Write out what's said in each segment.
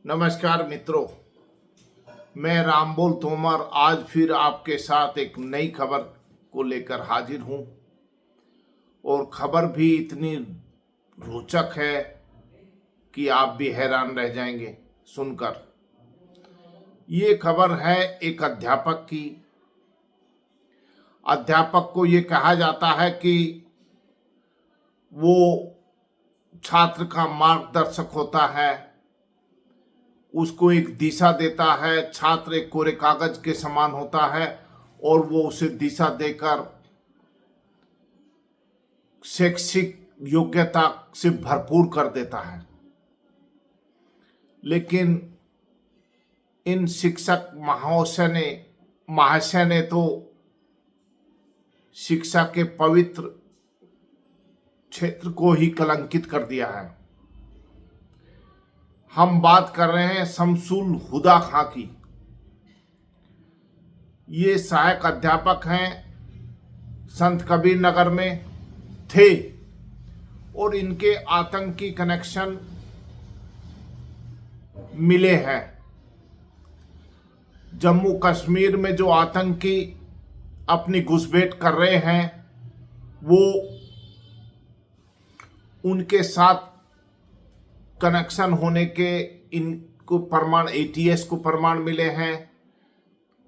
नमस्कार मित्रों, मैं रामबोल तोमर आज फिर आपके साथ एक नई खबर को लेकर हाजिर हूं और खबर भी इतनी रोचक है कि आप भी हैरान रह जाएंगे सुनकर। ये खबर है एक अध्यापक की। अध्यापक को ये कहा जाता है कि वो छात्र का मार्गदर्शक होता है, उसको एक दिशा देता है। छात्र एक कोरे कागज के समान होता है और वो उसे दिशा देकर शैक्षिक योग्यता से भरपूर कर देता है। लेकिन इन शिक्षक महाशय ने तो शिक्षा के पवित्र क्षेत्र को ही कलंकित कर दिया है। हम बात कर रहे हैं शमसुल हुदा खां की। ये सहायक अध्यापक हैं, संत कबीर नगर में थे और इनके आतंकी कनेक्शन मिले हैं। जम्मू कश्मीर में जो आतंकी अपनी घुसपैठ कर रहे हैं वो उनके साथ कनेक्शन होने के इनको प्रमाण एटीएस को प्रमाण मिले हैं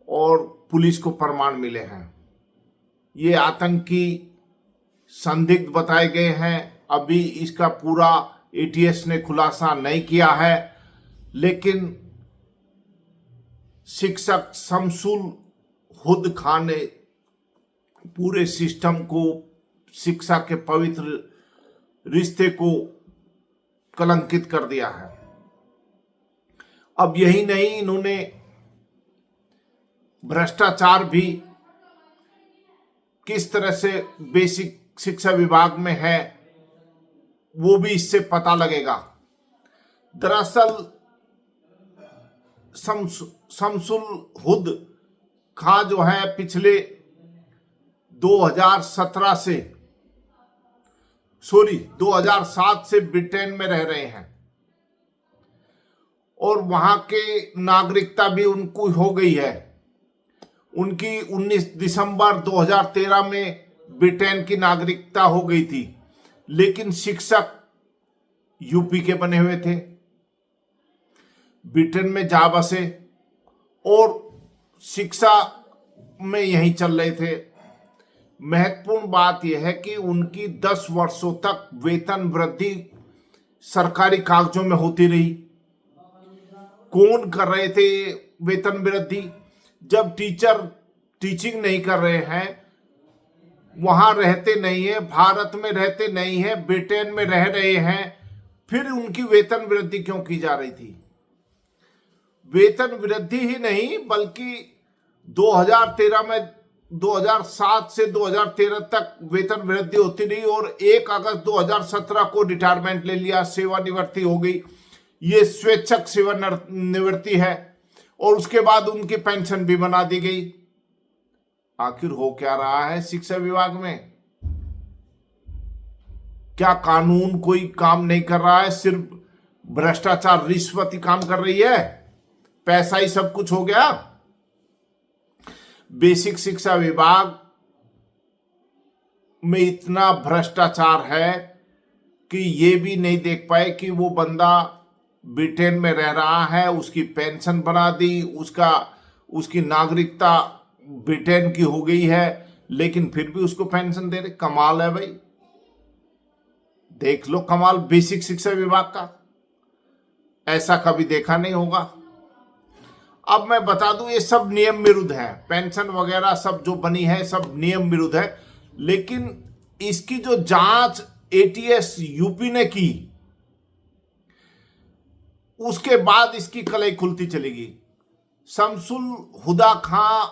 और पुलिस को प्रमाण मिले हैं। ये आतंकी संदिग्ध बताए गए हैं। अभी इसका पूरा एटीएस ने खुलासा नहीं किया है, लेकिन शिक्षक शमसुल हुद खान ने पूरे सिस्टम को, शिक्षा के पवित्र रिश्ते को कलंकित कर दिया है। अब यही नहीं, इन्होंने भ्रष्टाचार भी किस तरह से बेसिक शिक्षा विभाग में है वो भी इससे पता लगेगा। दरअसल शमसुल हुद खां जो है पिछले 2007 से ब्रिटेन में रह रहे हैं और वहां के नागरिकता भी उनको हो गई है। उनकी 19 दिसंबर 2013 में ब्रिटेन की नागरिकता हो गई थी, लेकिन शिक्षक यूपी के बने हुए थे, ब्रिटेन में जा बसे और शिक्षा में यहीं चल रहे थे। महत्वपूर्ण बात यह है कि उनकी 10 वर्षों तक वेतन वृद्धि सरकारी कागजों में होती रही। कौन कर रहे थे वेतन वृद्धि? जब टीचर टीचिंग नहीं कर रहे हैं, वहां रहते नहीं है, भारत में रहते नहीं है, ब्रिटेन में रह रहे हैं, फिर उनकी वेतन वृद्धि क्यों की जा रही थी? वेतन वृद्धि ही नहीं बल्कि 2007 से 2013 तक वेतन वृद्धि होती रही और 1 अगस्त 2017 को रिटायरमेंट ले लिया, सेवानिवृत्ति हो गई। ये स्वैच्छिक सेवानिवृत्ति है और उसके बाद उनकी पेंशन भी बना दी गई। आखिर हो क्या रहा है शिक्षा विभाग में? क्या कानून कोई काम नहीं कर रहा है? सिर्फ भ्रष्टाचार, रिश्वत ही काम कर रही है? पैसा ही सब कुछ हो गया? बेसिक शिक्षा विभाग में इतना भ्रष्टाचार है कि ये भी नहीं देख पाए कि वो बंदा ब्रिटेन में रह रहा है, उसकी पेंशन बना दी, उसकी नागरिकता ब्रिटेन की हो गई है, लेकिन फिर भी उसको पेंशन दे रहे। कमाल है भाई, देख लो कमाल बेसिक शिक्षा विभाग का। ऐसा कभी देखा नहीं होगा। अब मैं बता दूं, ये सब नियम विरुद्ध है। पेंशन वगैरह सब जो बनी है सब नियम विरुद्ध है, लेकिन इसकी जो जांच एटीएस यूपी ने की उसके बाद इसकी कलई खुलती चलेगी। शमसुल हुदा खां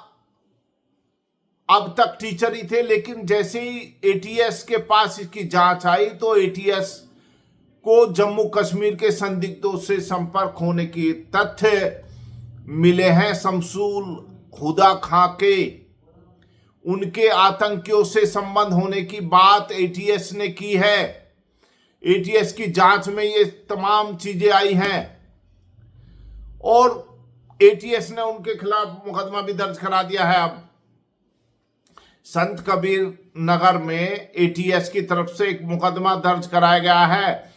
अब तक टीचर ही थे, लेकिन जैसे ही एटीएस के पास इसकी जांच आई तो एटीएस को जम्मू कश्मीर के संदिग्धों से संपर्क होने की तथ्य मिले हैं। शमसुल हुदा खां के उनके आतंकियों से संबंध होने की बात एटीएस ने की है। एटीएस की जांच में ये तमाम चीजें आई हैं। और एटीएस ने उनके खिलाफ मुकदमा भी दर्ज करा दिया है। अब संत कबीर नगर में एटीएस की तरफ से एक मुकदमा दर्ज कराया गया है।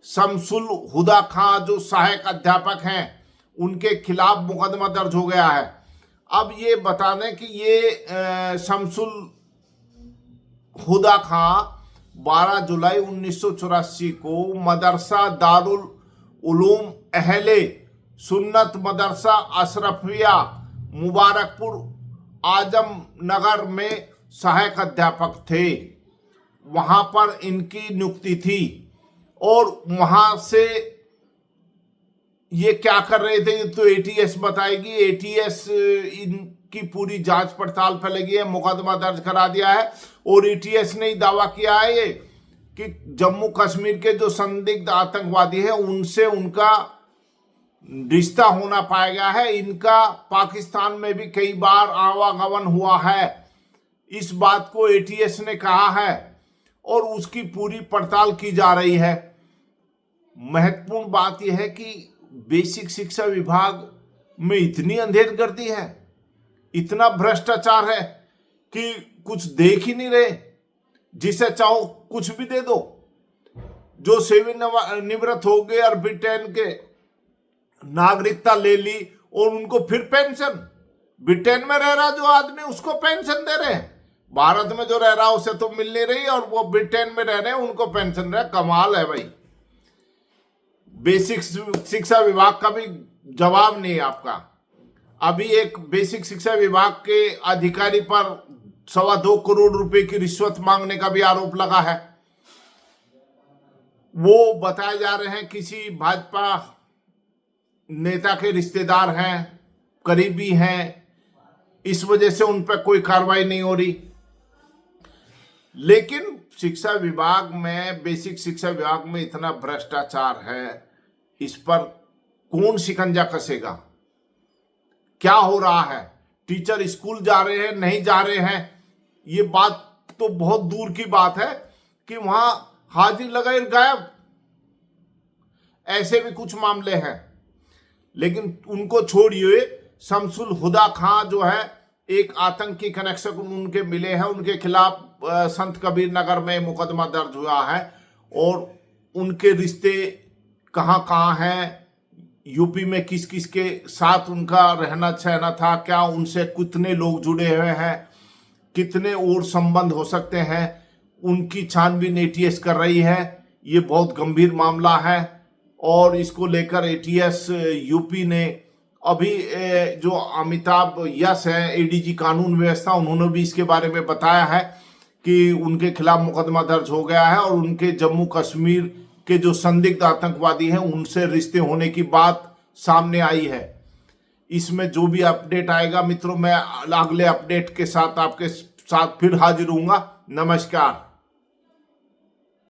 शमसुल हुदा खां जो सहायक अध्यापक हैं उनके खिलाफ मुकदमा दर्ज हो गया है। अब ये बता दें कि ये शमसुल हुदा खां 12 जुलाई 1984 को मदरसा दारुल उलूम अहले सुन्नत मदरसा अशरफिया मुबारकपुर आजम नगर में सहायक अध्यापक थे। वहां पर इनकी नियुक्ति थी और वहां से ये क्या कर रहे थे तो एटीएस बताएगी। एटीएस इनकी पूरी जांच पड़ताल पर लगी है, मुकदमा दर्ज करा दिया है और एटीएस ने दावा किया है ये कि जम्मू कश्मीर के जो संदिग्ध आतंकवादी है उनसे उनका रिश्ता होना पाया गया है। इनका पाकिस्तान में भी कई बार आवागमन हुआ है, इस बात को एटीएस ने कहा है और उसकी पूरी पड़ताल की जा रही है। महत्वपूर्ण बात यह है कि बेसिक शिक्षा विभाग में इतनी अंधेरगर्दी है, इतना भ्रष्टाचार है कि कुछ देख ही नहीं रहे। जिसे चाहो कुछ भी दे दो। जो सेवानिवृत्त हो गए और ब्रिटेन के नागरिकता ले ली और उनको फिर पेंशन, ब्रिटेन में रह रहा जो आदमी उसको पेंशन दे रहे हैं, भारत में जो रह रहा उसे तो मिल नहीं रही और वो ब्रिटेन में रह रहे हैं उनको पेंशन रहे। कमाल है भाई। बेसिक शिक्षा विभाग का भी जवाब नहीं है आपका। अभी एक बेसिक शिक्षा विभाग के अधिकारी पर 2.25 करोड़ रुपए की रिश्वत मांगने का भी आरोप लगा है। वो बताए जा रहे हैं किसी भाजपा नेता के रिश्तेदार हैं, करीबी हैं, इस वजह से उन पर कोई कार्रवाई नहीं हो रही। लेकिन शिक्षा विभाग में, बेसिक शिक्षा विभाग में इतना भ्रष्टाचार है, इस पर कौन शिकंजा कसेगा? क्या हो रहा है? टीचर स्कूल जा रहे हैं, नहीं जा रहे हैं, ये बात तो बहुत दूर की बात है कि वहां हाजिर लगाए गायब, ऐसे भी कुछ मामले हैं। लेकिन उनको छोड़िए, शमसुल हुदा खां जो है एक आतंकी कनेक्शन उनके मिले हैं, उनके खिलाफ संत कबीर नगर में मुकदमा दर्ज हुआ है और उनके रिश्ते कहां कहां हैं, यूपी में किस किस के साथ उनका रहना सहना था, क्या उनसे कितने लोग जुड़े हुए हैं, कितने और संबंध हो सकते हैं, उनकी छानबीन एटीएस कर रही है। ये बहुत गंभीर मामला है और इसको लेकर एटीएस यूपी ने अभी जो अमिताभ यस है एडीजी कानून व्यवस्था, उन्होंने भी इसके बारे में बताया है कि उनके खिलाफ मुकदमा दर्ज हो गया है और उनके जम्मू कश्मीर के जो संदिग्ध आतंकवादी हैं उनसे रिश्ते होने की बात सामने आई है। इसमें जो भी अपडेट आएगा मित्रों, मैं अगले अपडेट के साथ आपके साथ फिर हाजिर हूँगा। नमस्कार।